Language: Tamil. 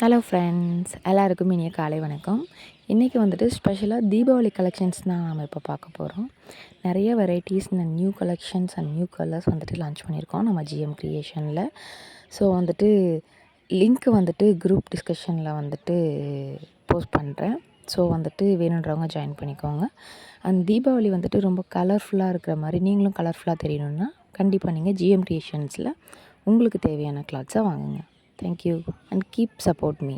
ஹலோ ஃப்ரெண்ட்ஸ், எல்லாருக்கும் இனிய காலை வணக்கம். இன்றைக்கி வந்துட்டு ஸ்பெஷலாக தீபாவளி கலெக்ஷன்ஸ் தான் நம்ம இப்போ பார்க்க போகிறோம். நிறைய varieties and new collections and new colours வந்துட்டு லான்ச் பண்ணியிருக்கோம் நம்ம ஜிஎம் கிரியேஷனில். ஸோ வந்துட்டு லிங்க் வந்துட்டு குரூப் டிஸ்கஷனில் வந்துட்டு போஸ்ட் பண்ணுறேன். ஸோ வந்துட்டு வேணுன்றவங்க ஜாயின் பண்ணிக்கோங்க. அண்ட் தீபாவளி வந்துட்டு ரொம்ப கலர்ஃபுல்லாக இருக்கிற மாதிரி நீங்களும் கலர்ஃபுல்லாக தெரியணுன்னா கண்டிப்பாக நீங்கள் ஜிஎம் கிரியேஷன்ஸில் உங்களுக்கு தேவையான கிளாத்ஸை வாங்குங்க. Thank you and keep support me.